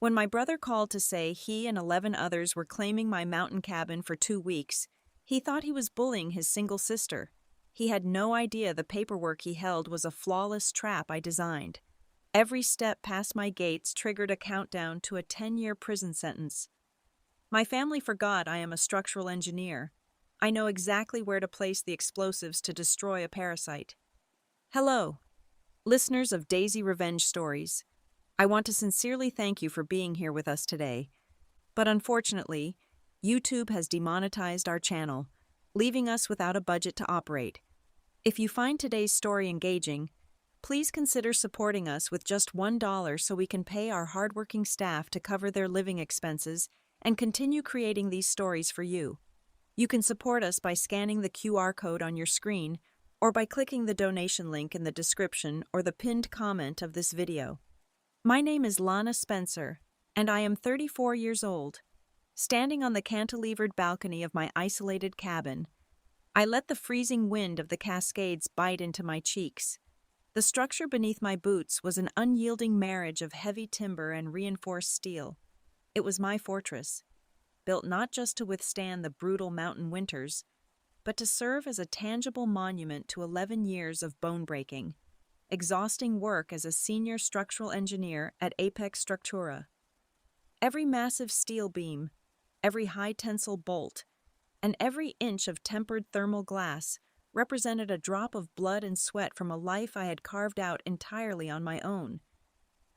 When my brother called to say he and 11 others were claiming my mountain cabin for 2 weeks, he thought he was bullying his single sister. He had no idea the paperwork he held was a flawless trap I designed. Every step past my gates triggered a countdown to a 10-year prison sentence. My family forgot I am a structural engineer. I know exactly where to place the explosives to destroy a parasite. Hello, listeners of Daisy Revenge Stories. I want to sincerely thank you for being here with us today. But unfortunately, YouTube has demonetized our channel, leaving us without a budget to operate. If you find today's story engaging, please consider supporting us with just $1 so we can pay our hardworking staff to cover their living expenses and continue creating these stories for you. You can support us by scanning the QR code on your screen or by clicking the donation link in the description or the pinned comment of this video. My name is Lana Spencer, and I am 34 years old. Standing on the cantilevered balcony of my isolated cabin, I let the freezing wind of the Cascades bite into my cheeks. The structure beneath my boots was an unyielding marriage of heavy timber and reinforced steel. It was my fortress, built not just to withstand the brutal mountain winters, but to serve as a tangible monument to 11 years of bone-breaking, exhausting work as a senior structural engineer at Apex Structura. Every massive steel beam, every high-tensile bolt, and every inch of tempered thermal glass represented a drop of blood and sweat from a life I had carved out entirely on my own.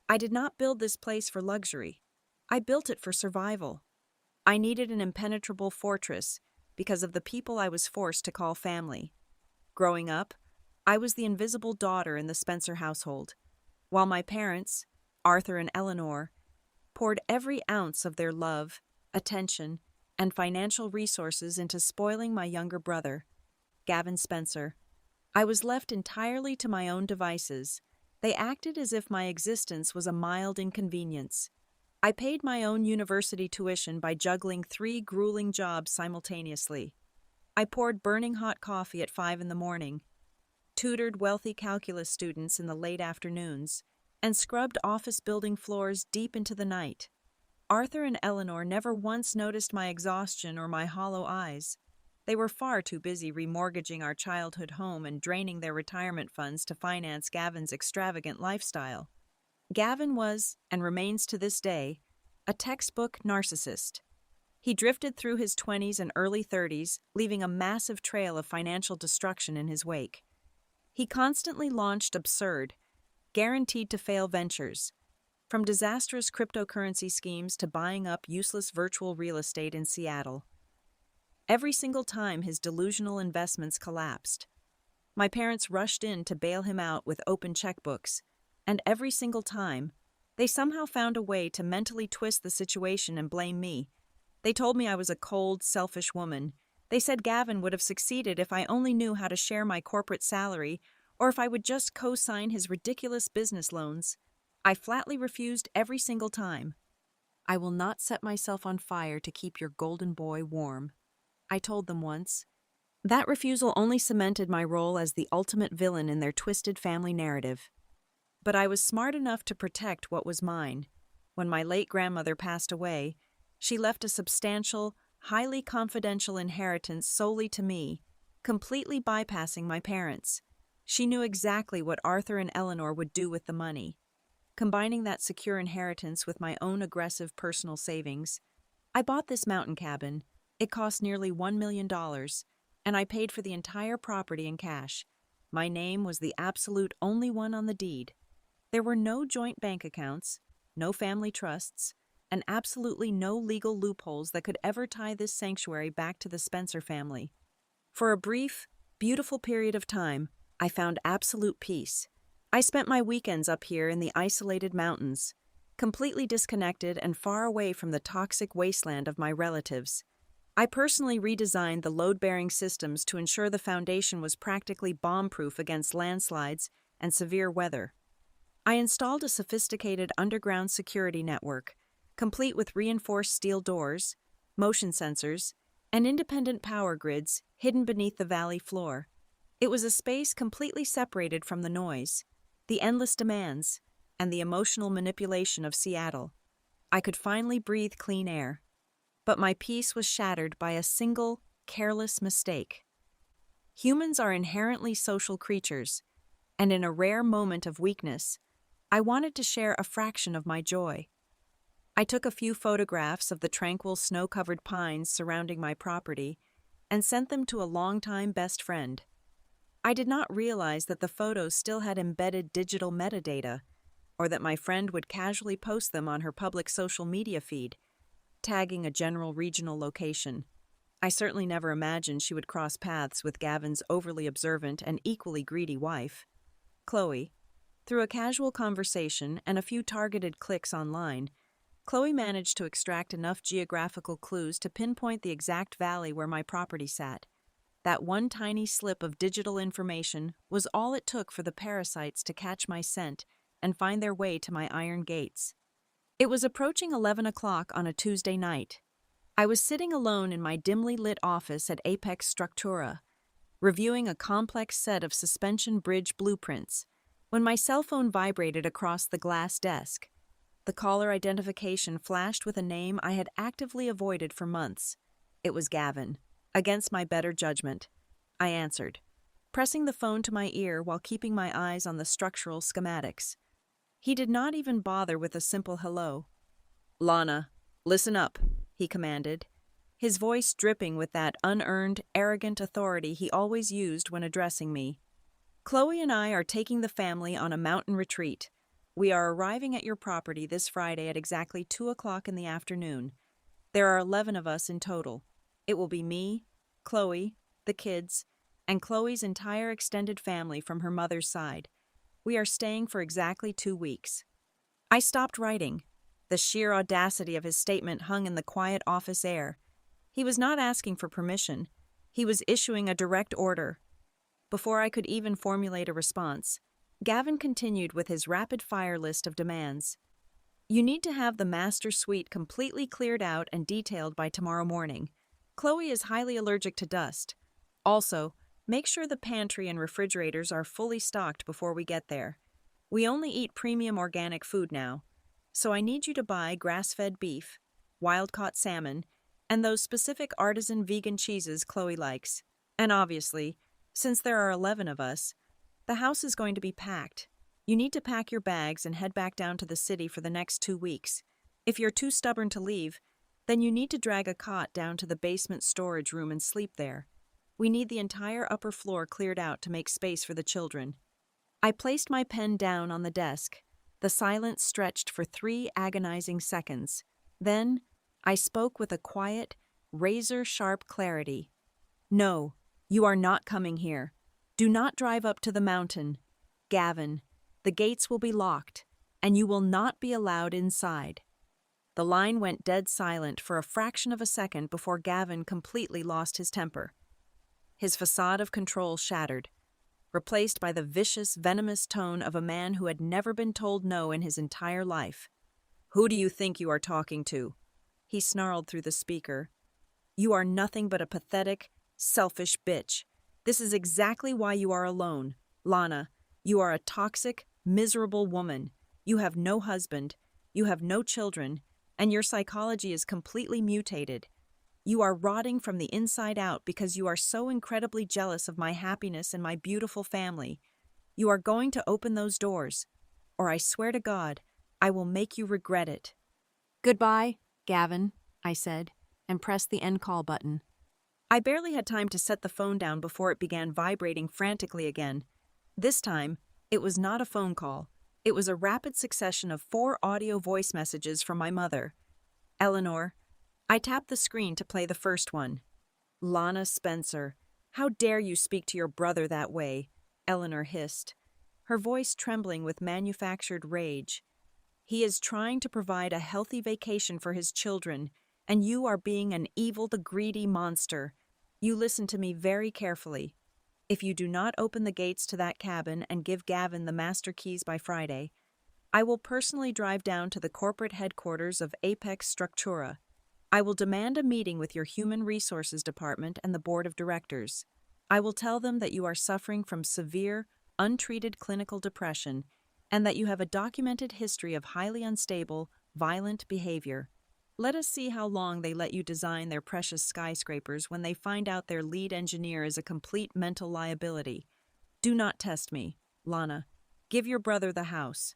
I did not build this place for luxury. I built it for survival. I needed an impenetrable fortress because of the people I was forced to call family. Growing up, I was the invisible daughter in the Spencer household, while my parents, Arthur and Eleanor, poured every ounce of their love, attention, and financial resources into spoiling my younger brother, Gavin Spencer. I was left entirely to my own devices. They acted as if my existence was a mild inconvenience. I paid my own university tuition by juggling 3 grueling jobs simultaneously. I poured burning hot coffee at 5 in the morning, tutored wealthy calculus students in the late afternoons, and scrubbed office building floors deep into the night. Arthur and Eleanor never once noticed my exhaustion or my hollow eyes. They were far too busy remortgaging our childhood home and draining their retirement funds to finance Gavin's extravagant lifestyle. Gavin was, and remains to this day, a textbook narcissist. He drifted through his 20s and early 30s, leaving a massive trail of financial destruction in his wake. He constantly launched absurd, guaranteed-to-fail ventures, from disastrous cryptocurrency schemes to buying up useless virtual real estate in Seattle. Every single time his delusional investments collapsed, my parents rushed in to bail him out with open checkbooks, and every single time, they somehow found a way to mentally twist the situation and blame me. They told me I was a cold, selfish woman. They said Gavin would have succeeded if I only knew how to share my corporate salary or if I would just co-sign his ridiculous business loans. I flatly refused every single time. "I will not set myself on fire to keep your golden boy warm," I told them once. That refusal only cemented my role as the ultimate villain in their twisted family narrative. But I was smart enough to protect what was mine. When my late grandmother passed away, she left a substantial, highly confidential inheritance solely to me, completely bypassing my parents. She knew exactly what Arthur and Eleanor would do with the money. Combining that secure inheritance with my own aggressive personal savings, I bought this mountain cabin. It cost nearly $1 million, and I paid for the entire property in cash. My name was the absolute only one on the deed. There were no joint bank accounts, no family trusts, and absolutely no legal loopholes that could ever tie this sanctuary back to the Spencer family. For a brief, beautiful period of time, I found absolute peace. I spent my weekends up here in the isolated mountains, completely disconnected and far away from the toxic wasteland of my relatives. I personally redesigned the load-bearing systems to ensure the foundation was practically bomb-proof against landslides and severe weather. I installed a sophisticated underground security network, complete with reinforced steel doors, motion sensors, and independent power grids hidden beneath the valley floor. It was a space completely separated from the noise, the endless demands, and the emotional manipulation of Seattle. I could finally breathe clean air. But my peace was shattered by a single, careless mistake. Humans are inherently social creatures, and in a rare moment of weakness, I wanted to share a fraction of my joy. I took a few photographs of the tranquil snow-covered pines surrounding my property and sent them to a longtime best friend. I did not realize that the photos still had embedded digital metadata, or that my friend would casually post them on her public social media feed, tagging a general regional location. I certainly never imagined she would cross paths with Gavin's overly observant and equally greedy wife, Chloe. Through a casual conversation and a few targeted clicks online, Chloe managed to extract enough geographical clues to pinpoint the exact valley where my property sat. That one tiny slip of digital information was all it took for the parasites to catch my scent and find their way to my iron gates. It was approaching 11 o'clock on a Tuesday night. I was sitting alone in my dimly lit office at Apex Structura, reviewing a complex set of suspension bridge blueprints, when my cell phone vibrated across the glass desk. The caller identification flashed with a name I had actively avoided for months. It was Gavin. Against my better judgment, I answered, pressing the phone to my ear while keeping my eyes on the structural schematics. He did not even bother with a simple hello. "Lana, listen up," he commanded, his voice dripping with that unearned, arrogant authority he always used when addressing me. "Chloe and I are taking the family on a mountain retreat. We are arriving at your property this Friday at exactly 2 o'clock in the afternoon. There are 11 of us in total. It will be me, Chloe, the kids, and Chloe's entire extended family from her mother's side. We are staying for exactly 2 weeks." I stopped writing. The sheer audacity of his statement hung in the quiet office air. He was not asking for permission. He was issuing a direct order. Before I could even formulate a response, Gavin continued with his rapid-fire list of demands. "You need to have the master suite completely cleared out and detailed by tomorrow morning. Chloe is highly allergic to dust. Also, make sure the pantry and refrigerators are fully stocked before we get there. We only eat premium organic food now, so I need you to buy grass-fed beef, wild-caught salmon, and those specific artisan vegan cheeses Chloe likes. And obviously, since there are 11 of us, the house is going to be packed. You need to pack your bags and head back down to the city for the next 2 weeks. If you're too stubborn to leave, then you need to drag a cot down to the basement storage room and sleep there. We need the entire upper floor cleared out to make space for the children." I placed my pen down on the desk. The silence stretched for 3 agonizing seconds. Then, I spoke with a quiet, razor-sharp clarity. "No, you are not coming here. Do not drive up to the mountain. Gavin, the gates will be locked, and you will not be allowed inside." The line went dead silent for a fraction of a second before Gavin completely lost his temper. His facade of control shattered, replaced by the vicious, venomous tone of a man who had never been told no in his entire life. "Who do you think you are talking to?" he snarled through the speaker. "You are nothing but a pathetic, selfish bitch. This is exactly why you are alone. Lana, you are a toxic, miserable woman. You have no husband, you have no children, and your psychology is completely mutated. You are rotting from the inside out because you are so incredibly jealous of my happiness and my beautiful family. You are going to open those doors, or I swear to God, I will make you regret it." "Goodbye, Gavin," I said, and pressed the end call button. I barely had time to set the phone down before it began vibrating frantically again. This time, it was not a phone call. It was a rapid succession of 4 audio voice messages from my mother. "Eleanor." I tapped the screen to play the first one. "Lana Spencer, how dare you speak to your brother that way?" Eleanor hissed, her voice trembling with manufactured rage. "He is trying to provide a healthy vacation for his children, and you are being an evil, greedy monster. You listen to me very carefully. If you do not open the gates to that cabin and give Gavin the master keys by Friday, I will personally drive down to the corporate headquarters of Apex Structura. I will demand a meeting with your Human Resources Department and the Board of Directors. I will tell them that you are suffering from severe, untreated clinical depression and that you have a documented history of highly unstable, violent behavior. Let us see how long they let you design their precious skyscrapers when they find out their lead engineer is a complete mental liability. Do not test me, Lana. Give your brother the house.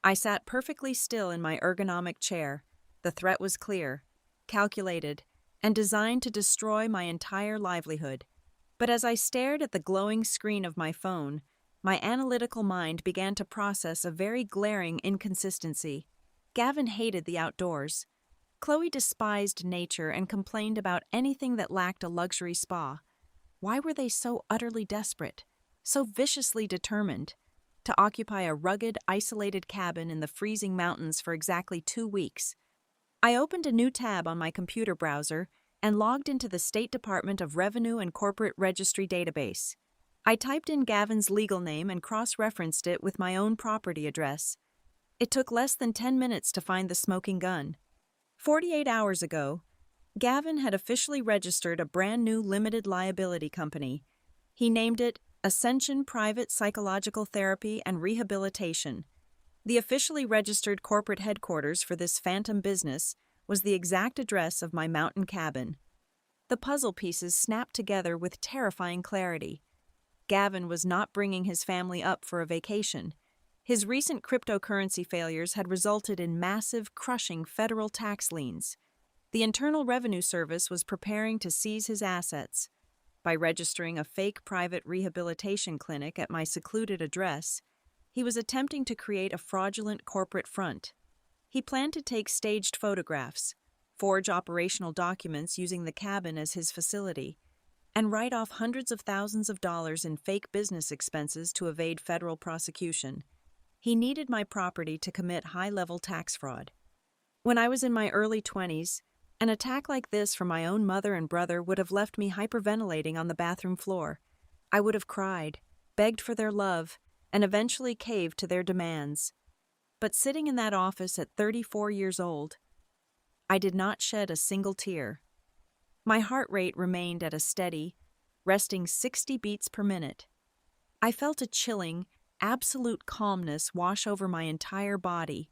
I sat perfectly still in my ergonomic chair. The threat was clear, calculated, and designed to destroy my entire livelihood. But as I stared at the glowing screen of my phone, my analytical mind began to process a very glaring inconsistency. Gavin hated the outdoors. Chloe despised nature and complained about anything that lacked a luxury spa. Why were they so utterly desperate, so viciously determined, to occupy a rugged, isolated cabin in the freezing mountains for exactly 2 weeks? I opened a new tab on my computer browser and logged into the State Department of Revenue and Corporate Registry database. I typed in Gavin's legal name and cross-referenced it with my own property address. It took less than 10 minutes to find the smoking gun. 48 hours ago, Gavin had officially registered a brand new limited liability company. He named it Ascension Private Psychological Therapy and Rehabilitation. The officially registered corporate headquarters for this phantom business was the exact address of my mountain cabin. The puzzle pieces snapped together with terrifying clarity. Gavin was not bringing his family up for a vacation. His recent cryptocurrency failures had resulted in massive, crushing federal tax liens. The Internal Revenue Service was preparing to seize his assets. By registering a fake private rehabilitation clinic at my secluded address, he was attempting to create a fraudulent corporate front. He planned to take staged photographs, forge operational documents using the cabin as his facility, and write off hundreds of thousands of dollars in fake business expenses to evade federal prosecution. He needed my property to commit high-level tax fraud. When I was in my early 20s, an attack like this from my own mother and brother would have left me hyperventilating on the bathroom floor. I would have cried, begged for their love, and eventually caved to their demands. But sitting in that office at 34 years old, I did not shed a single tear. My heart rate remained at a steady, resting 60 beats per minute. I felt a chilling, absolute calmness wash over my entire body.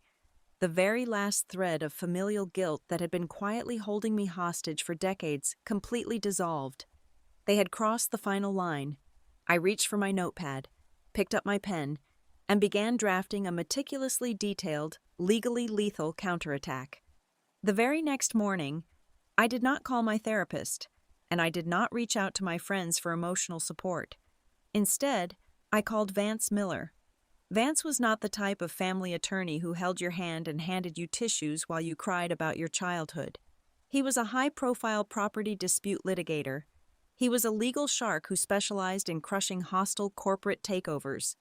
The very last thread of familial guilt that had been quietly holding me hostage for decades completely dissolved. They had crossed the final line. I reached for my notepad, picked up my pen, and began drafting a meticulously detailed, legally lethal counterattack. The very next morning, I did not call my therapist, and I did not reach out to my friends for emotional support. Instead, I called Vance Miller. Vance was not the type of family attorney who held your hand and handed you tissues while you cried about your childhood. He was a high-profile property dispute litigator. He was a legal shark who specialized in crushing hostile corporate takeovers,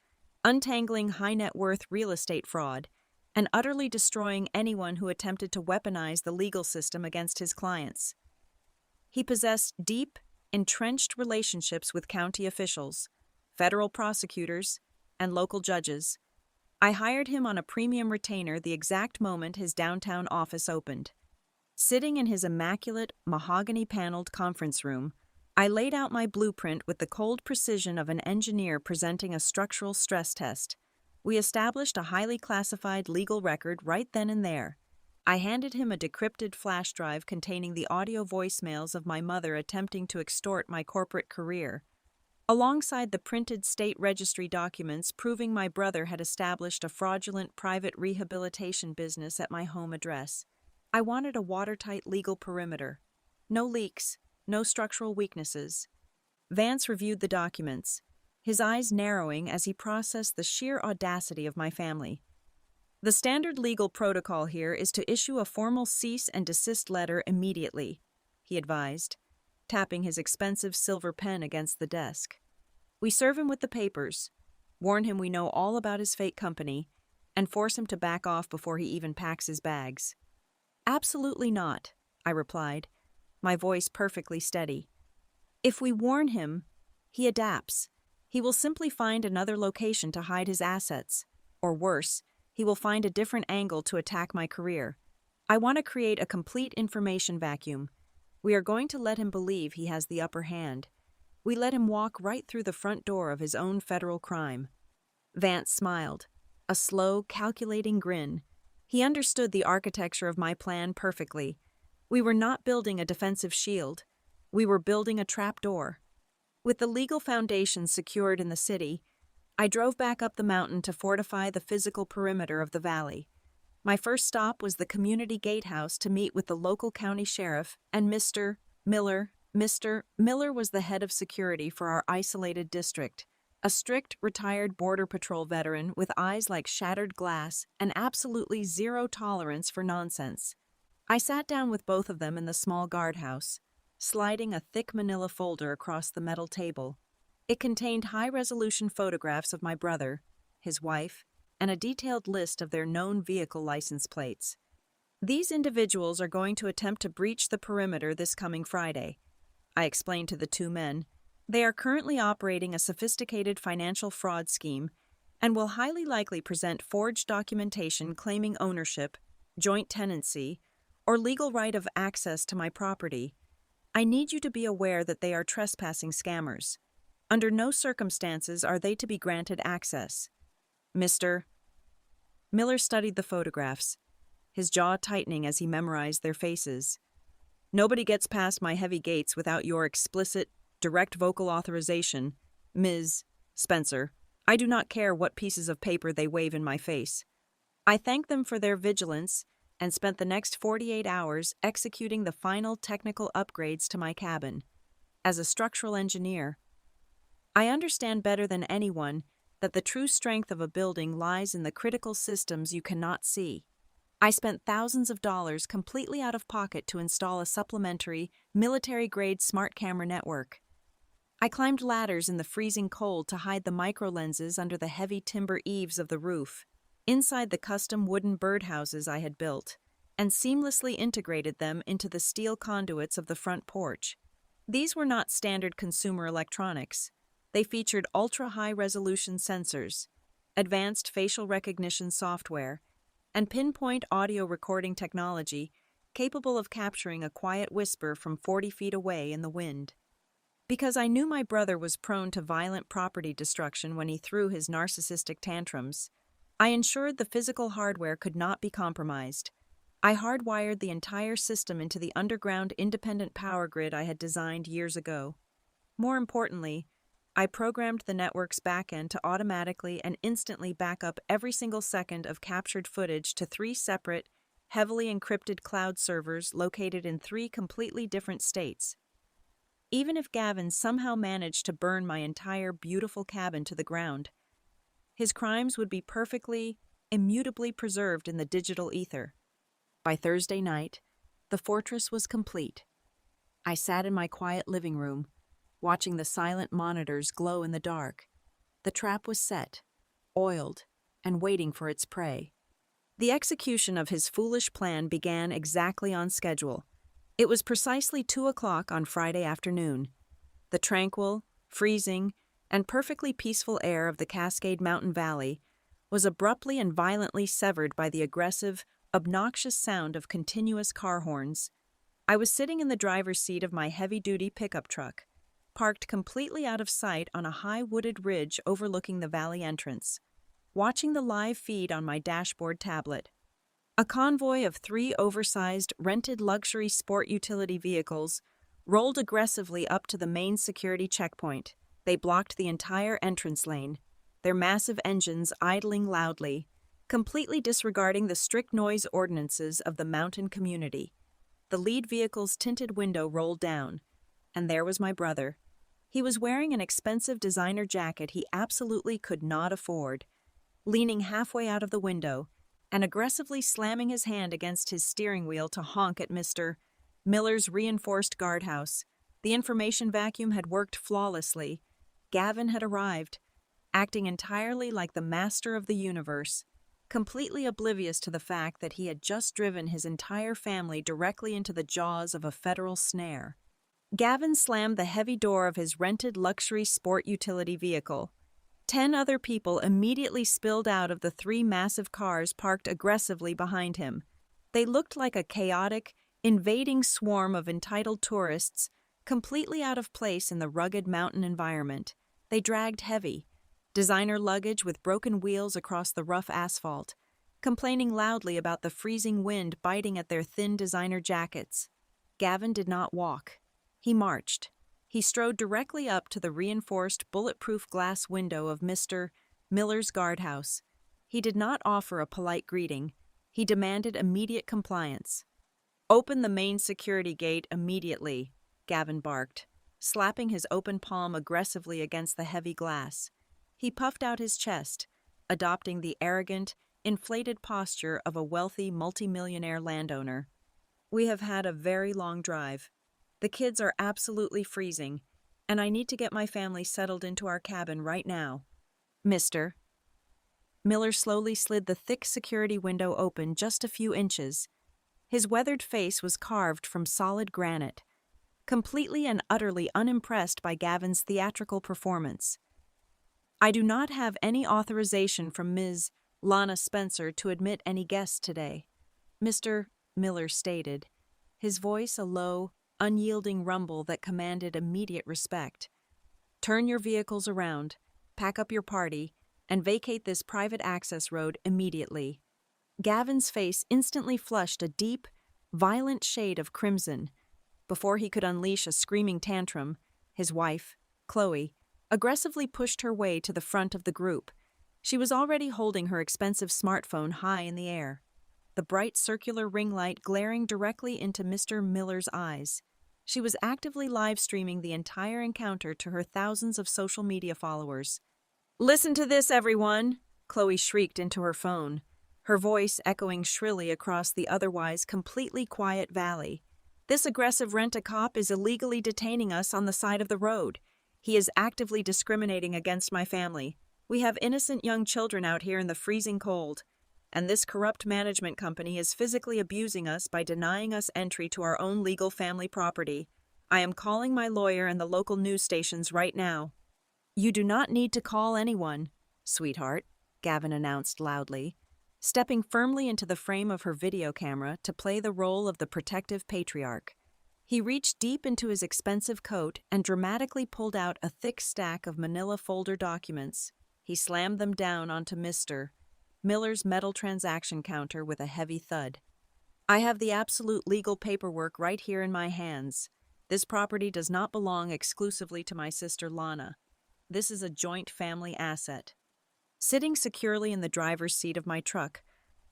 untangling high-net-worth real estate fraud, and utterly destroying anyone who attempted to weaponize the legal system against his clients. He possessed deep, entrenched relationships with county officials, federal prosecutors, and local judges. I hired him on a premium retainer the exact moment his downtown office opened. Sitting in his immaculate, mahogany-paneled conference room, I laid out my blueprint with the cold precision of an engineer presenting a structural stress test. We established a highly classified legal record right then and there. I handed him a decrypted flash drive containing the audio voicemails of my mother attempting to extort my corporate career, alongside the printed state registry documents proving my brother had established a fraudulent private rehabilitation business at my home address. I wanted a watertight legal perimeter. No leaks, no structural weaknesses. Vance reviewed the documents, his eyes narrowing as he processed the sheer audacity of my family. The standard legal protocol here is to issue a formal cease and desist letter immediately, he advised, tapping his expensive silver pen against the desk. We serve him with the papers, warn him we know all about his fake company, and force him to back off before he even packs his bags. Absolutely not, I replied, my voice perfectly steady. If we warn him, he adapts. He will simply find another location to hide his assets. Or worse, he will find a different angle to attack my career. I want to create a complete information vacuum. We are going to let him believe he has the upper hand. We let him walk right through the front door of his own federal crime. Vance smiled, a slow, calculating grin. He understood the architecture of my plan perfectly. We were not building a defensive shield. We were building a trapdoor. With the legal foundation secured in the city, I drove back up the mountain to fortify the physical perimeter of the valley. My first stop was the community gatehouse to meet with the local county sheriff and Mr. Miller. Mr. Miller was the head of security for our isolated district, a strict, retired Border Patrol veteran with eyes like shattered glass and absolutely zero tolerance for nonsense. I sat down with both of them in the small guardhouse, sliding a thick manila folder across the metal table. It contained high-resolution photographs of my brother, his wife, and a detailed list of their known vehicle license plates. These individuals are going to attempt to breach the perimeter this coming Friday, I explained to the two men. They are currently operating a sophisticated financial fraud scheme and will highly likely present forged documentation claiming ownership, joint tenancy, or legal right of access to my property. I need you to be aware that they are trespassing scammers. Under no circumstances are they to be granted access. Mr. Miller studied the photographs, his jaw tightening as he memorized their faces. Nobody gets past my heavy gates without your explicit, direct vocal authorization, Ms. Spencer. I do not care what pieces of paper they wave in my face. I thank them for their vigilance and spent the next 48 hours executing the final technical upgrades to my cabin. As a structural engineer, I understand better than anyone that the true strength of a building lies in the critical systems you cannot see. I spent thousands of dollars completely out of pocket to install a supplementary, military-grade smart camera network. I climbed ladders in the freezing cold to hide the microlenses under the heavy timber eaves of the roof, inside the custom wooden birdhouses I had built, and seamlessly integrated them into the steel conduits of the front porch. These were not standard consumer electronics. They featured ultra-high-resolution sensors, advanced facial recognition software, and pinpoint audio recording technology capable of capturing a quiet whisper from 40 feet away in the wind. Because I knew my brother was prone to violent property destruction when he threw his narcissistic tantrums, I ensured the physical hardware could not be compromised. I hardwired the entire system into the underground independent power grid I had designed years ago. More importantly, I programmed the network's backend to automatically and instantly back up every single second of captured footage to 3 separate, heavily encrypted cloud servers located in 3 completely different states. Even if Gavin somehow managed to burn my entire beautiful cabin to the ground, his crimes would be perfectly, immutably preserved in the digital ether. By Thursday night, the fortress was complete. I sat in my quiet living room, watching the silent monitors glow in the dark. The trap was set, oiled, and waiting for its prey. The execution of his foolish plan began exactly on schedule. It was precisely 2 o'clock on Friday afternoon. The tranquil, freezing, and perfectly peaceful air of the Cascade Mountain Valley was abruptly and violently severed by the aggressive, obnoxious sound of continuous car horns. I was sitting in the driver's seat of my heavy-duty pickup truck, parked completely out of sight on a high wooded ridge overlooking the valley entrance, watching the live feed on my dashboard tablet. A convoy of 3 oversized, rented luxury sport utility vehicles rolled aggressively up to the main security checkpoint. They blocked the entire entrance lane, their massive engines idling loudly, completely disregarding the strict noise ordinances of the mountain community. The lead vehicle's tinted window rolled down, and there was my brother. He was wearing an expensive designer jacket he absolutely could not afford, leaning halfway out of the window and aggressively slamming his hand against his steering wheel to honk at Mr. Miller's reinforced guardhouse. The information vacuum had worked flawlessly. Gavin had arrived, acting entirely like the master of the universe, completely oblivious to the fact that he had just driven his entire family directly into the jaws of a federal snare. Gavin slammed the heavy door of his rented luxury sport utility vehicle. 10 other people immediately spilled out of the 3 massive cars parked aggressively behind him. They looked like a chaotic, invading swarm of entitled tourists, completely out of place in the rugged mountain environment. They dragged heavy, designer luggage with broken wheels across the rough asphalt, complaining loudly about the freezing wind biting at their thin designer jackets. Gavin did not walk. He marched. He strode directly up to the reinforced, bulletproof glass window of Mr. Miller's guardhouse. He did not offer a polite greeting. He demanded immediate compliance. "Open the main security gate immediately," Gavin barked, slapping his open palm aggressively against the heavy glass. He puffed out his chest, adopting the arrogant, inflated posture of a wealthy multimillionaire landowner. "We have had a very long drive. The kids are absolutely freezing, and I need to get my family settled into our cabin right now. Mr. Miller slowly slid the thick security window open just a few inches. His weathered face was carved from solid granite, completely and utterly unimpressed by Gavin's theatrical performance. "I do not have any authorization from Ms. Lana Spencer to admit any guests today," Mr. Miller stated, his voice a low, unyielding rumble that commanded immediate respect. "Turn your vehicles around, pack up your party, and vacate this private access road immediately." Gavin's face instantly flushed a deep, violent shade of crimson. Before he could unleash a screaming tantrum, his wife, Chloe, aggressively pushed her way to the front of the group. She was already holding her expensive smartphone high in the air, the bright circular ring light glaring directly into Mr. Miller's eyes. She was actively live-streaming the entire encounter to her thousands of social media followers. "Listen to this, everyone!" Chloe shrieked into her phone, her voice echoing shrilly across the otherwise completely quiet valley. "This aggressive rent-a-cop is illegally detaining us on the side of the road. He is actively discriminating against my family. We have innocent young children out here in the freezing cold, and this corrupt management company is physically abusing us by denying us entry to our own legal family property. I am calling my lawyer and the local news stations right now." "You do not need to call anyone, sweetheart," Gavin announced loudly, stepping firmly into the frame of her video camera to play the role of the protective patriarch. He reached deep into his expensive coat and dramatically pulled out a thick stack of manila folder documents. He slammed them down onto Mr. Miller's metal transaction counter with a heavy thud. "I have the absolute legal paperwork right here in my hands. This property does not belong exclusively to my sister Lana. This is a joint family asset." Sitting securely in the driver's seat of my truck,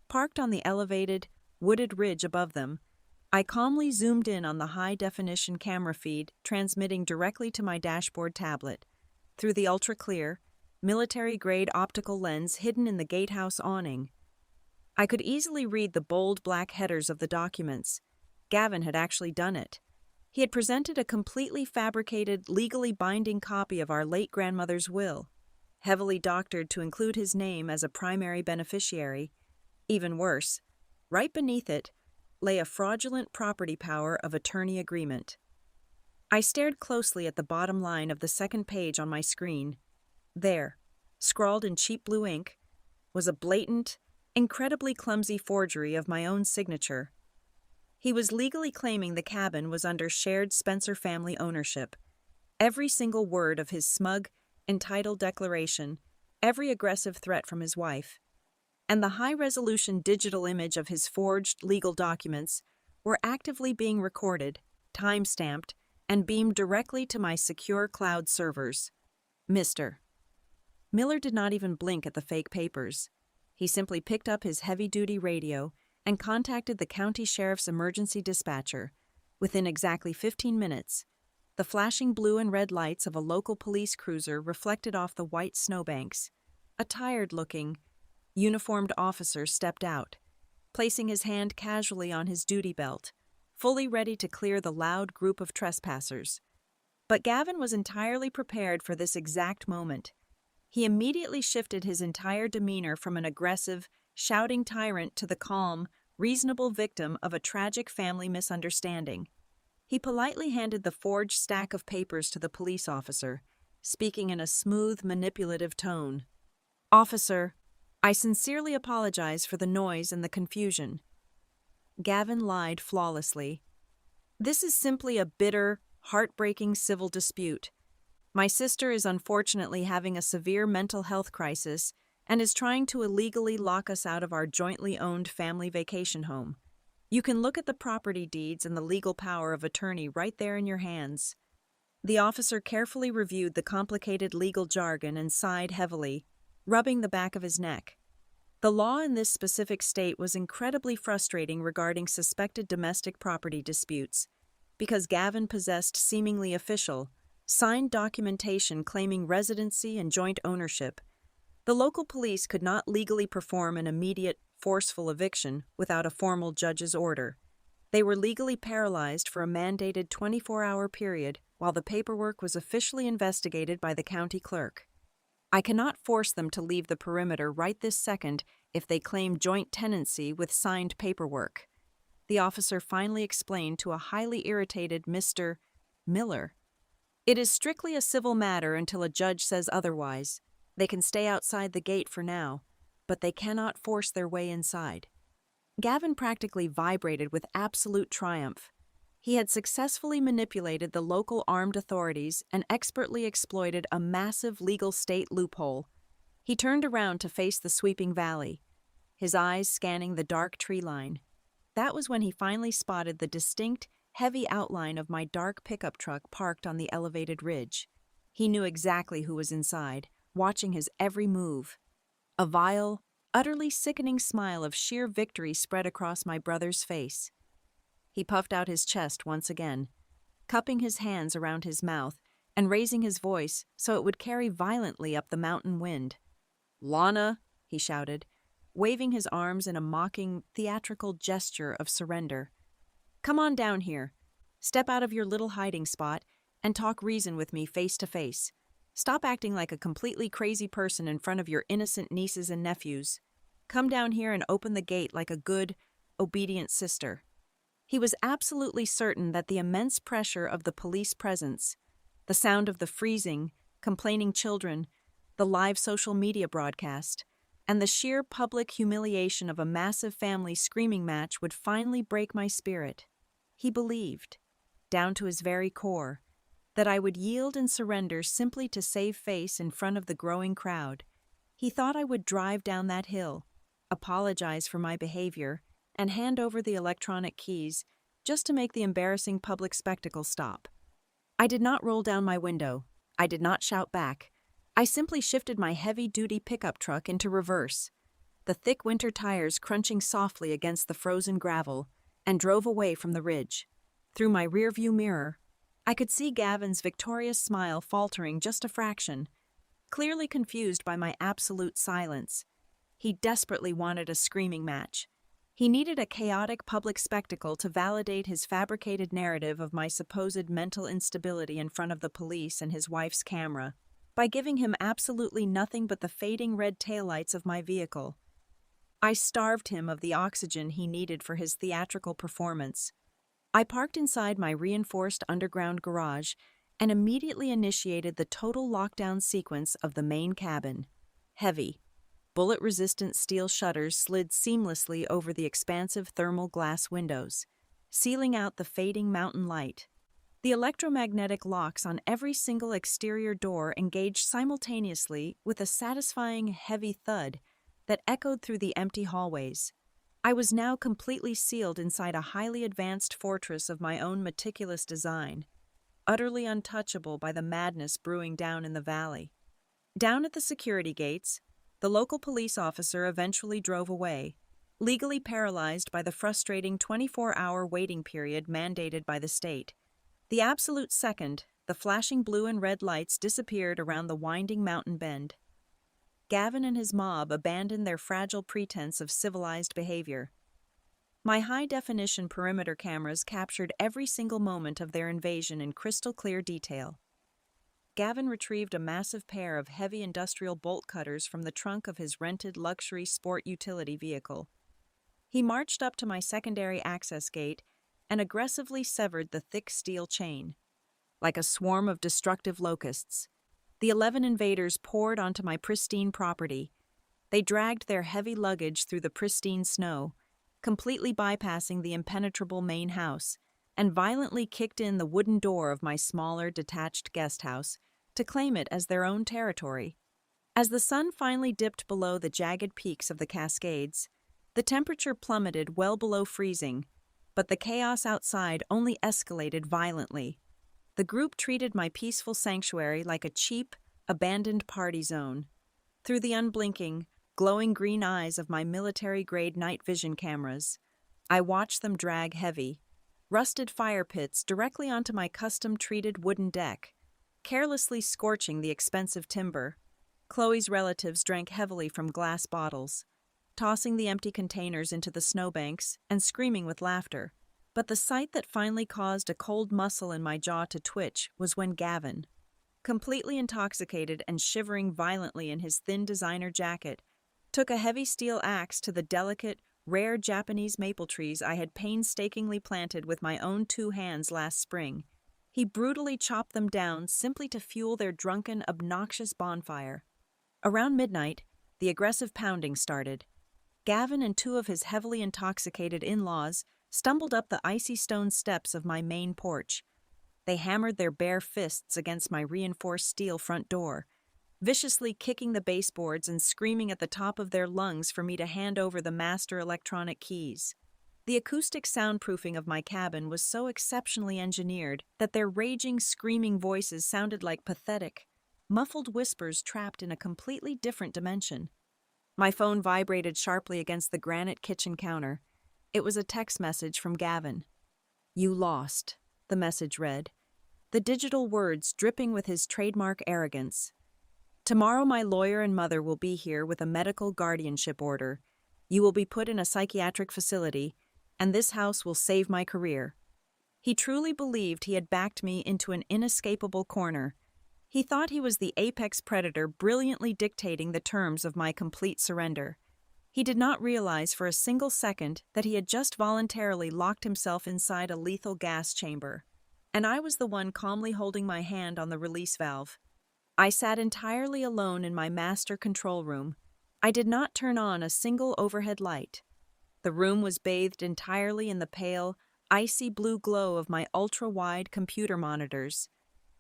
parked on the elevated, wooded ridge above them, I calmly zoomed in on the high-definition camera feed transmitting directly to my dashboard tablet, through the ultra-clear, military-grade optical lens hidden in the gatehouse awning. I could easily read the bold black headers of the documents. Gavin had actually done it. He had presented a completely fabricated, legally binding copy of our late grandmother's will, heavily doctored to include his name as a primary beneficiary. Even worse, right beneath it lay a fraudulent property power of attorney agreement. I stared closely at the bottom line of the second page on my screen. There, scrawled in cheap blue ink, was a blatant, incredibly clumsy forgery of my own signature. He was legally claiming the cabin was under shared Spencer family ownership. Every single word of his smug, entitled declaration, every aggressive threat from his wife, and the high-resolution digital image of his forged legal documents were actively being recorded, time-stamped, and beamed directly to my secure cloud servers. Mr. Miller did not even blink at the fake papers. He simply picked up his heavy-duty radio and contacted the county sheriff's emergency dispatcher. Within exactly 15 minutes, the flashing blue and red lights of a local police cruiser reflected off the white snowbanks. A tired-looking, uniformed officer stepped out, placing his hand casually on his duty belt, fully ready to clear the loud group of trespassers. But Gavin was entirely prepared for this exact moment. He immediately shifted his entire demeanor from an aggressive, shouting tyrant to the calm, reasonable victim of a tragic family misunderstanding. He politely handed the forged stack of papers to the police officer, speaking in a smooth, manipulative tone. "Officer, I sincerely apologize for the noise and the confusion." Gavin lied flawlessly. "This is simply a bitter, heartbreaking civil dispute. My sister is unfortunately having a severe mental health crisis, and is trying to illegally lock us out of our jointly owned family vacation home. You can look at the property deeds and the legal power of attorney right there in your hands." The officer carefully reviewed the complicated legal jargon and sighed heavily, rubbing the back of his neck. The law in this specific state was incredibly frustrating regarding suspected domestic property disputes, because Gavin possessed seemingly official, signed documentation claiming residency and joint ownership. The local police could not legally perform an immediate, forceful eviction without a formal judge's order. They were legally paralyzed for a mandated 24-hour period while the paperwork was officially investigated by the county clerk. "I cannot force them to leave the perimeter right this second if they claim joint tenancy with signed paperwork," the officer finally explained to a highly irritated Mr. Miller. "It is strictly a civil matter until a judge says otherwise. They can stay outside the gate for now, but they cannot force their way inside." Gavin practically vibrated with absolute triumph. He had successfully manipulated the local armed authorities and expertly exploited a massive legal state loophole. He turned around to face the sweeping valley, his eyes scanning the dark tree line. That was when he finally spotted the distinct, heavy outline of my dark pickup truck parked on the elevated ridge. He knew exactly who was inside, watching his every move. A vile, utterly sickening smile of sheer victory spread across my brother's face. He puffed out his chest once again, cupping his hands around his mouth and raising his voice so it would carry violently up the mountain wind. "Lana," he shouted, waving his arms in a mocking, theatrical gesture of surrender. "Come on down here. Step out of your little hiding spot and talk reason with me face to face. Stop acting like a completely crazy person in front of your innocent nieces and nephews. Come down here and open the gate like a good, obedient sister." He was absolutely certain that the immense pressure of the police presence, the sound of the freezing, complaining children, the live social media broadcast, and the sheer public humiliation of a massive family screaming match would finally break my spirit. He believed, down to his very core, that I would yield and surrender simply to save face in front of the growing crowd. He thought I would drive down that hill, apologize for my behavior, and hand over the electronic keys just to make the embarrassing public spectacle stop. I did not roll down my window. I did not shout back. I simply shifted my heavy-duty pickup truck into reverse, the thick winter tires crunching softly against the frozen gravel, and drove away from the ridge. Through my rearview mirror, I could see Gavin's victorious smile faltering just a fraction, clearly confused by my absolute silence. He desperately wanted a screaming match. He needed a chaotic public spectacle to validate his fabricated narrative of my supposed mental instability in front of the police and his wife's camera, by giving him absolutely nothing but the fading red taillights of my vehicle. I starved him of the oxygen he needed for his theatrical performance. I parked inside my reinforced underground garage and immediately initiated the total lockdown sequence of the main cabin. Heavy, bullet-resistant steel shutters slid seamlessly over the expansive thermal glass windows, sealing out the fading mountain light. The electromagnetic locks on every single exterior door engaged simultaneously with a satisfying heavy thud that echoed through the empty hallways. I was now completely sealed inside a highly advanced fortress of my own meticulous design, utterly untouchable by the madness brewing down in the valley. Down at the security gates, the local police officer eventually drove away, legally paralyzed by the frustrating 24-hour waiting period mandated by the state. The absolute second, the flashing blue and red lights disappeared around the winding mountain bend. Gavin and his mob abandoned their fragile pretense of civilized behavior. My high-definition perimeter cameras captured every single moment of their invasion in crystal-clear detail. Gavin retrieved a massive pair of heavy industrial bolt cutters from the trunk of his rented luxury sport utility vehicle. He marched up to my secondary access gate and aggressively severed the thick steel chain. Like a swarm of destructive locusts, the 11 invaders poured onto my pristine property. They dragged their heavy luggage through the pristine snow, completely bypassing the impenetrable main house, and violently kicked in the wooden door of my smaller, detached guest house to claim it as their own territory. As the sun finally dipped below the jagged peaks of the Cascades, the temperature plummeted well below freezing, but the chaos outside only escalated violently. The group treated my peaceful sanctuary like a cheap, abandoned party zone. Through the unblinking, glowing green eyes of my military-grade night vision cameras, I watched them drag heavy, rusted fire pits directly onto my custom-treated wooden deck, carelessly scorching the expensive timber. Chloe's relatives drank heavily from glass bottles, tossing the empty containers into the snowbanks and screaming with laughter. But the sight that finally caused a cold muscle in my jaw to twitch was when Gavin, completely intoxicated and shivering violently in his thin designer jacket, took a heavy steel axe to the delicate, rare Japanese maple trees I had painstakingly planted with my own 2 hands last spring. He brutally chopped them down simply to fuel their drunken, obnoxious bonfire. Around midnight, the aggressive pounding started. Gavin and 2 of his heavily intoxicated in-laws stumbled up the icy stone steps of my main porch. They hammered their bare fists against my reinforced steel front door, viciously kicking the baseboards and screaming at the top of their lungs for me to hand over the master electronic keys. The acoustic soundproofing of my cabin was so exceptionally engineered that their raging, screaming voices sounded like pathetic, muffled whispers trapped in a completely different dimension. My phone vibrated sharply against the granite kitchen counter. It was a text message from Gavin. "You lost," the message read, the digital words dripping with his trademark arrogance. "Tomorrow my lawyer and mother will be here with a medical guardianship order. You will be put in a psychiatric facility, and this house will save my career." He truly believed he had backed me into an inescapable corner. He thought he was the apex predator brilliantly dictating the terms of my complete surrender. He did not realize for a single second that he had just voluntarily locked himself inside a lethal gas chamber, and I was the one calmly holding my hand on the release valve. I sat entirely alone in my master control room. I did not turn on a single overhead light. The room was bathed entirely in the pale, icy blue glow of my ultra-wide computer monitors.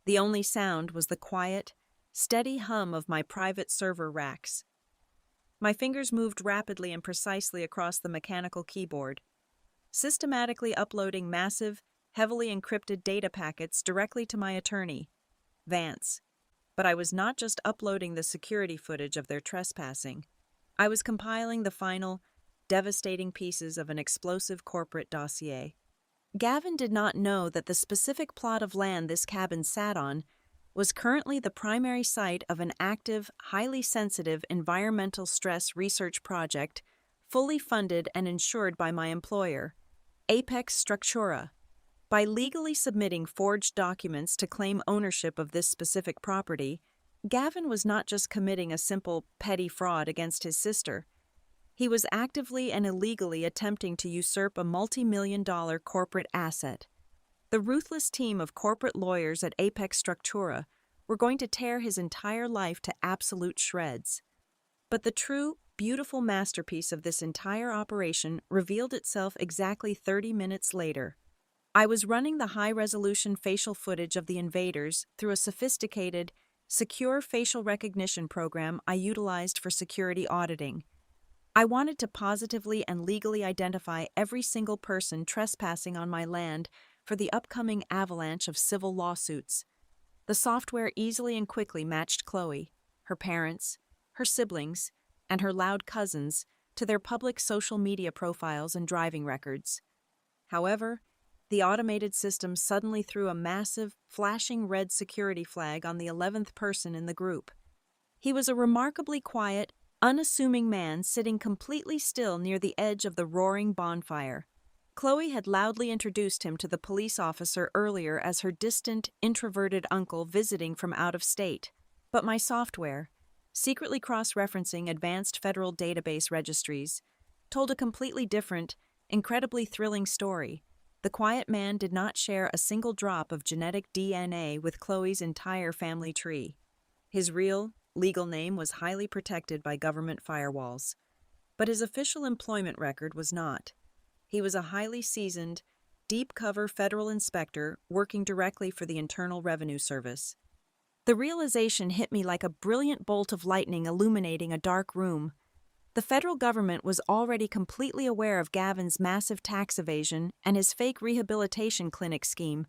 The only sound was the quiet, steady hum of my private server racks. My fingers moved rapidly and precisely across the mechanical keyboard, systematically uploading massive, heavily encrypted data packets directly to my attorney, Vance. But I was not just uploading the security footage of their trespassing. I was compiling the final, devastating pieces of an explosive corporate dossier. Gavin did not know that the specific plot of land this cabin sat on was currently the primary site of an active, highly sensitive environmental stress research project fully funded and insured by my employer, Apex Structura. By legally submitting forged documents to claim ownership of this specific property, Gavin was not just committing a simple, petty fraud against his sister. He was actively and illegally attempting to usurp a multi-million-dollar corporate asset. The ruthless team of corporate lawyers at Apex Structura were going to tear his entire life to absolute shreds. But the true, beautiful masterpiece of this entire operation revealed itself exactly 30 minutes later. I was running the high-resolution facial footage of the invaders through a sophisticated, secure facial recognition program I utilized for security auditing. I wanted to positively and legally identify every single person trespassing on my land for the upcoming avalanche of civil lawsuits. The software easily and quickly matched Chloe, her parents, her siblings, and her loud cousins to their public social media profiles and driving records. However, the automated system suddenly threw a massive, flashing red security flag on the 11th person in the group. He was a remarkably quiet, unassuming man sitting completely still near the edge of the roaring bonfire. Chloe had loudly introduced him to the police officer earlier as her distant, introverted uncle visiting from out of state. But my software, secretly cross-referencing advanced federal database registries, told a completely different, incredibly thrilling story. The quiet man did not share a single drop of genetic DNA with Chloe's entire family tree. His real, legal name was highly protected by government firewalls, but his official employment record was not. He was a highly seasoned, deep-cover federal inspector working directly for the Internal Revenue Service. The realization hit me like a brilliant bolt of lightning illuminating a dark room. The federal government was already completely aware of Gavin's massive tax evasion and his fake rehabilitation clinic scheme.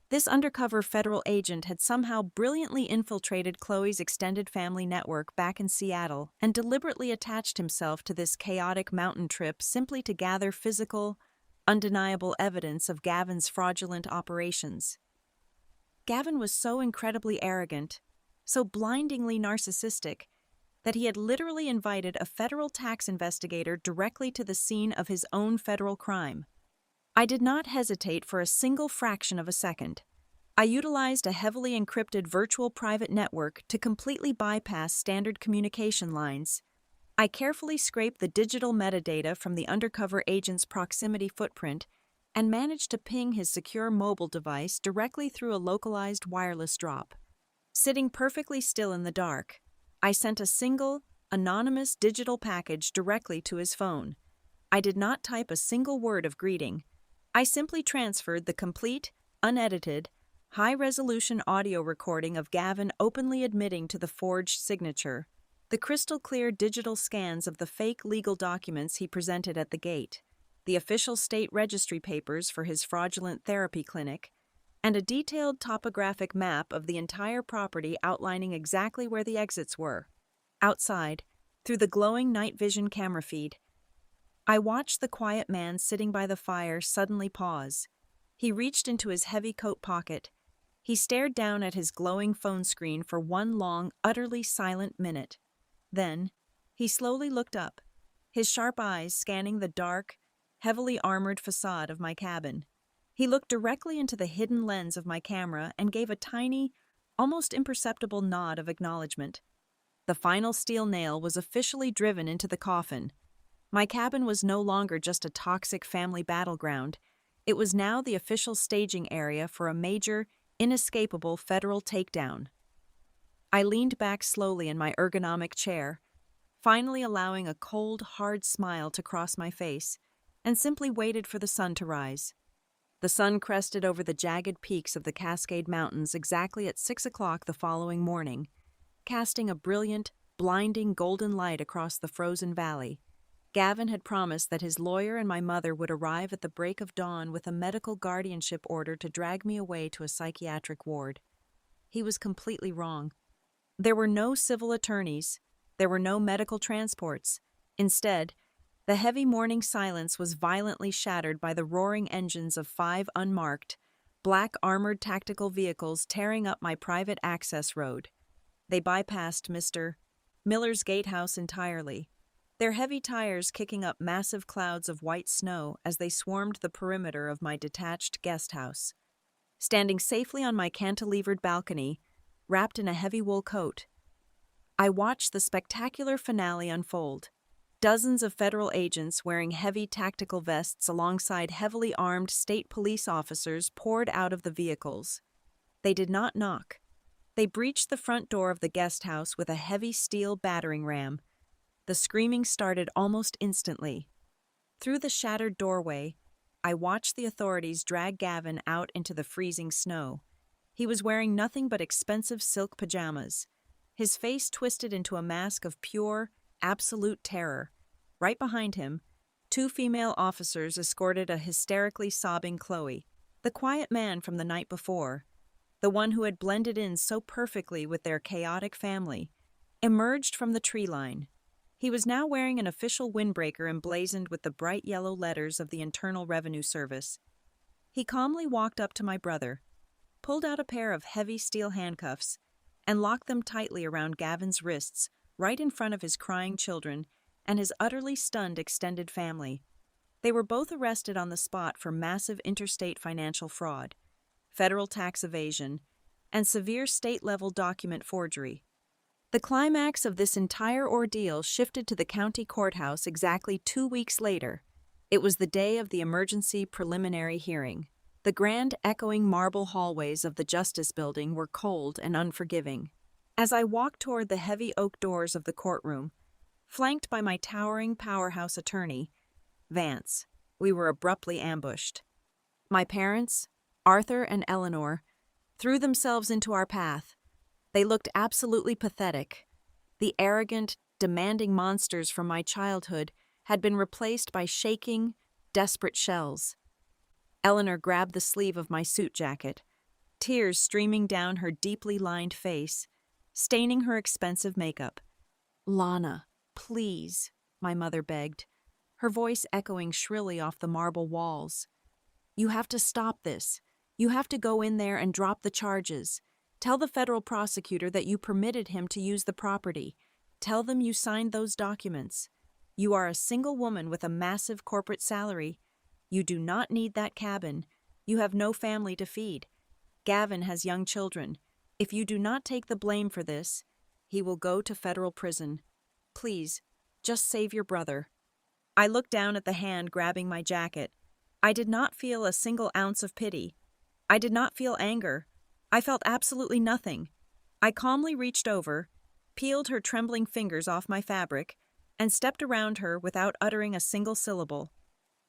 This undercover federal agent had somehow brilliantly infiltrated Chloe's extended family network back in Seattle and deliberately attached himself to this chaotic mountain trip simply to gather physical, undeniable evidence of Gavin's fraudulent operations. Gavin was so incredibly arrogant, so blindingly narcissistic, that he had literally invited a federal tax investigator directly to the scene of his own federal crime. I did not hesitate for a single fraction of a second. I utilized a heavily encrypted virtual private network to completely bypass standard communication lines. I carefully scraped the digital metadata from the undercover agent's proximity footprint and managed to ping his secure mobile device directly through a localized wireless drop. Sitting perfectly still in the dark, I sent a single, anonymous digital package directly to his phone. I did not type a single word of greeting. I simply transferred the complete, unedited, high-resolution audio recording of Gavin openly admitting to the forged signature, the crystal-clear digital scans of the fake legal documents he presented at the gate, the official state registry papers for his fraudulent therapy clinic, and a detailed topographic map of the entire property outlining exactly where the exits were. Outside, through the glowing night vision camera feed, I watched the quiet man sitting by the fire suddenly pause. He reached into his heavy coat pocket. He stared down at his glowing phone screen for one long, utterly silent minute. Then, he slowly looked up, his sharp eyes scanning the dark, heavily armored facade of my cabin. He looked directly into the hidden lens of my camera and gave a tiny, almost imperceptible nod of acknowledgement. The final steel nail was officially driven into the coffin. My cabin was no longer just a toxic family battleground. It was now the official staging area for a major, inescapable federal takedown. I leaned back slowly in my ergonomic chair, finally allowing a cold, hard smile to cross my face, and simply waited for the sun to rise. The sun crested over the jagged peaks of the Cascade Mountains exactly at 6 o'clock the following morning, casting a brilliant, blinding golden light across the frozen valley. Gavin had promised that his lawyer and my mother would arrive at the break of dawn with a medical guardianship order to drag me away to a psychiatric ward. He was completely wrong. There were no civil attorneys. There were no medical transports. Instead, the heavy morning silence was violently shattered by the roaring engines of 5 unmarked, black armored tactical vehicles tearing up my private access road. They bypassed Mr. Miller's gatehouse entirely, their heavy tires kicking up massive clouds of white snow as they swarmed the perimeter of my detached guest house. Standing safely on my cantilevered balcony, wrapped in a heavy wool coat, I watched the spectacular finale unfold. Dozens of federal agents wearing heavy tactical vests alongside heavily armed state police officers poured out of the vehicles. They did not knock. They breached the front door of the guest house with a heavy steel battering ram. The screaming started almost instantly. Through the shattered doorway, I watched the authorities drag Gavin out into the freezing snow. He was wearing nothing but expensive silk pajamas, his face twisted into a mask of pure, absolute terror. Right behind him, 2 female officers escorted a hysterically sobbing Chloe, the quiet man from the night before, the one who had blended in so perfectly with their chaotic family, emerged from the tree line. He was now wearing an official windbreaker emblazoned with the bright yellow letters of the Internal Revenue Service. He calmly walked up to my brother, pulled out a pair of heavy steel handcuffs, and locked them tightly around Gavin's wrists, right in front of his crying children and his utterly stunned extended family. They were both arrested on the spot for massive interstate financial fraud, federal tax evasion, and severe state-level document forgery. The climax of this entire ordeal shifted to the county courthouse exactly 2 weeks later. It was the day of the emergency preliminary hearing. The grand, echoing marble hallways of the Justice Building were cold and unforgiving. As I walked toward the heavy oak doors of the courtroom, flanked by my towering powerhouse attorney, Vance, we were abruptly ambushed. My parents, Arthur and Eleanor, threw themselves into our path, They looked absolutely pathetic. The arrogant, demanding monsters from my childhood had been replaced by shaking, desperate shells. Eleanor grabbed the sleeve of my suit jacket, tears streaming down her deeply lined face, staining her expensive makeup. "Lana, please," my mother begged, her voice echoing shrilly off the marble walls. "You have to stop this. You have to go in there and drop the charges. Tell the federal prosecutor that you permitted him to use the property. Tell them you signed those documents. You are a single woman with a massive corporate salary. You do not need that cabin. You have no family to feed. Gavin has young children. If you do not take the blame for this, he will go to federal prison. Please, just save your brother." I looked down at the hand grabbing my jacket. I did not feel a single ounce of pity. I did not feel anger. I felt absolutely nothing. I calmly reached over, peeled her trembling fingers off my fabric, and stepped around her without uttering a single syllable.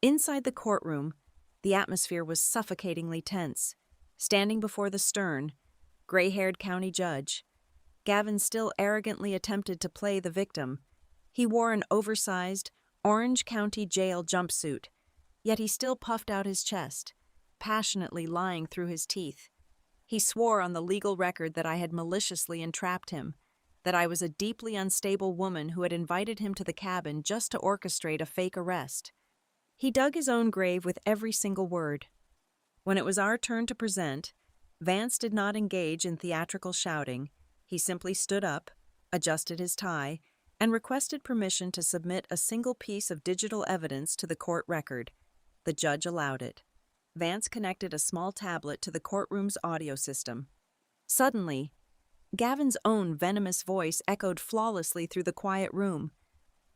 Inside the courtroom, the atmosphere was suffocatingly tense. Standing before the stern, gray-haired county judge, Gavin still arrogantly attempted to play the victim. He wore an oversized, Orange County Jail jumpsuit, yet he still puffed out his chest, passionately lying through his teeth. He swore on the legal record that I had maliciously entrapped him, that I was a deeply unstable woman who had invited him to the cabin just to orchestrate a fake arrest. He dug his own grave with every single word. When it was our turn to present, Vance did not engage in theatrical shouting. He simply stood up, adjusted his tie, and requested permission to submit a single piece of digital evidence to the court record. The judge allowed it. Vance connected a small tablet to the courtroom's audio system. Suddenly, Gavin's own venomous voice echoed flawlessly through the quiet room,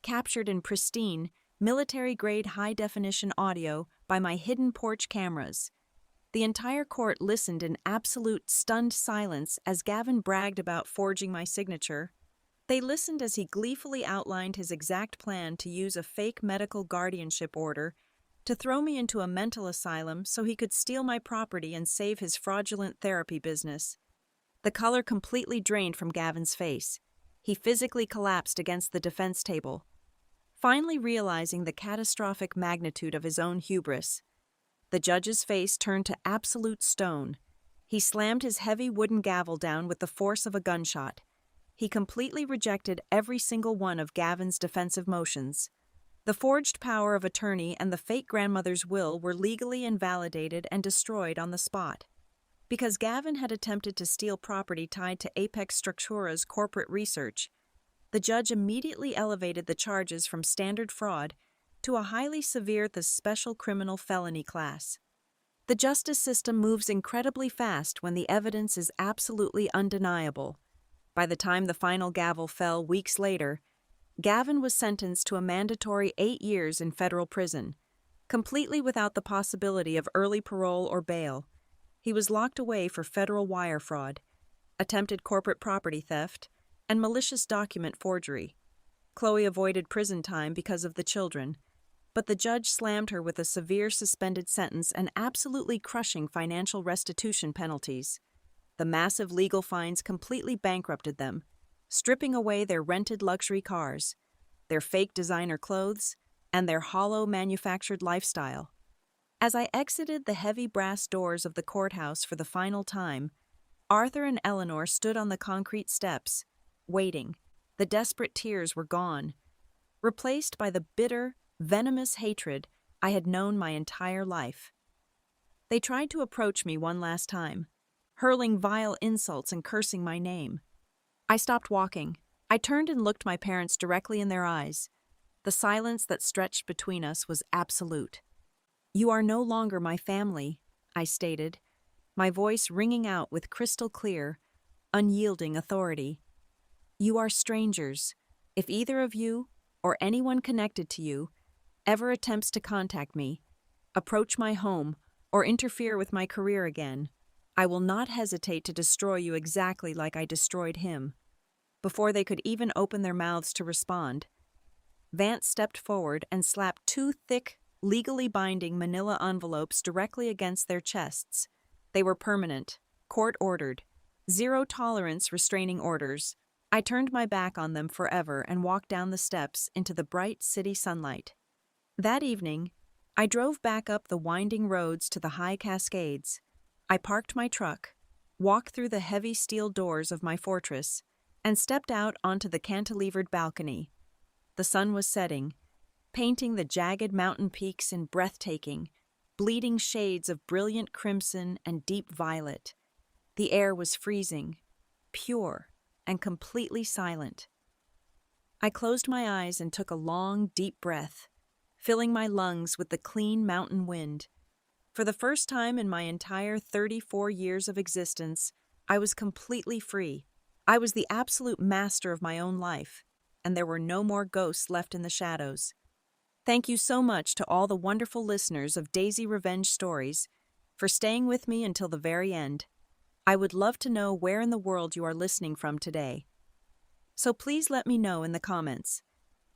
captured in pristine, military-grade high-definition audio by my hidden porch cameras. The entire court listened in absolute stunned silence as Gavin bragged about forging my signature. They listened as he gleefully outlined his exact plan to use a fake medical guardianship order to throw me into a mental asylum so he could steal my property and save his fraudulent therapy business. The color completely drained from Gavin's face. He physically collapsed against the defense table, finally realizing the catastrophic magnitude of his own hubris. The judge's face turned to absolute stone. He slammed his heavy wooden gavel down with the force of a gunshot. He completely rejected every single one of Gavin's defensive motions. The forged power of attorney and the fake grandmother's will were legally invalidated and destroyed on the spot. Because Gavin had attempted to steal property tied to Apex Structura's corporate research, the judge immediately elevated the charges from standard fraud to a highly severe special criminal felony class. The justice system moves incredibly fast when the evidence is absolutely undeniable. By the time the final gavel fell weeks later, Gavin was sentenced to a mandatory 8 years in federal prison, completely without the possibility of early parole or bail. He was locked away for federal wire fraud, attempted corporate property theft, and malicious document forgery. Chloe avoided prison time because of the children, but the judge slammed her with a severe suspended sentence and absolutely crushing financial restitution penalties. The massive legal fines completely bankrupted them, stripping away their rented luxury cars, their fake designer clothes, and their hollow manufactured lifestyle. As I exited the heavy brass doors of the courthouse for the final time, Arthur and Eleanor stood on the concrete steps, waiting. The desperate tears were gone, replaced by the bitter, venomous hatred I had known my entire life. They tried to approach me one last time, hurling vile insults and cursing my name. I stopped walking. I turned and looked my parents directly in their eyes. The silence that stretched between us was absolute. "You are no longer my family," I stated, my voice ringing out with crystal clear, unyielding authority. "You are strangers. If either of you, or anyone connected to you, ever attempts to contact me, approach my home, or interfere with my career again, I will not hesitate to destroy you exactly like I destroyed him." Before they could even open their mouths to respond, Vance stepped forward and slapped 2 thick, legally binding manila envelopes directly against their chests. They were permanent, court-ordered. Zero tolerance restraining orders. I turned my back on them forever and walked down the steps into the bright city sunlight. That evening, I drove back up the winding roads to the high Cascades. I parked my truck, walked through the heavy steel doors of my fortress, and stepped out onto the cantilevered balcony. The sun was setting, painting the jagged mountain peaks in breathtaking, bleeding shades of brilliant crimson and deep violet. The air was freezing, pure, and completely silent. I closed my eyes and took a long, deep breath, filling my lungs with the clean mountain wind. For the first time in my entire 34 years of existence, I was completely free. I was the absolute master of my own life, and there were no more ghosts left in the shadows. Thank you so much to all the wonderful listeners of Daisy Revenge Stories for staying with me until the very end. I would love to know where in the world you are listening from today. So please let me know in the comments.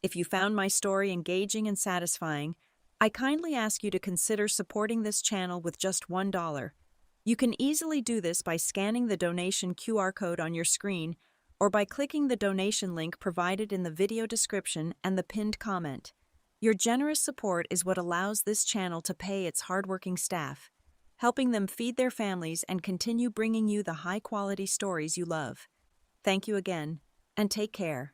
If you found my story engaging and satisfying, I kindly ask you to consider supporting this channel with just $1. You can easily do this by scanning the donation QR code on your screen or by clicking the donation link provided in the video description and the pinned comment. Your generous support is what allows this channel to pay its hardworking staff, helping them feed their families and continue bringing you the high-quality stories you love. Thank you again, and take care.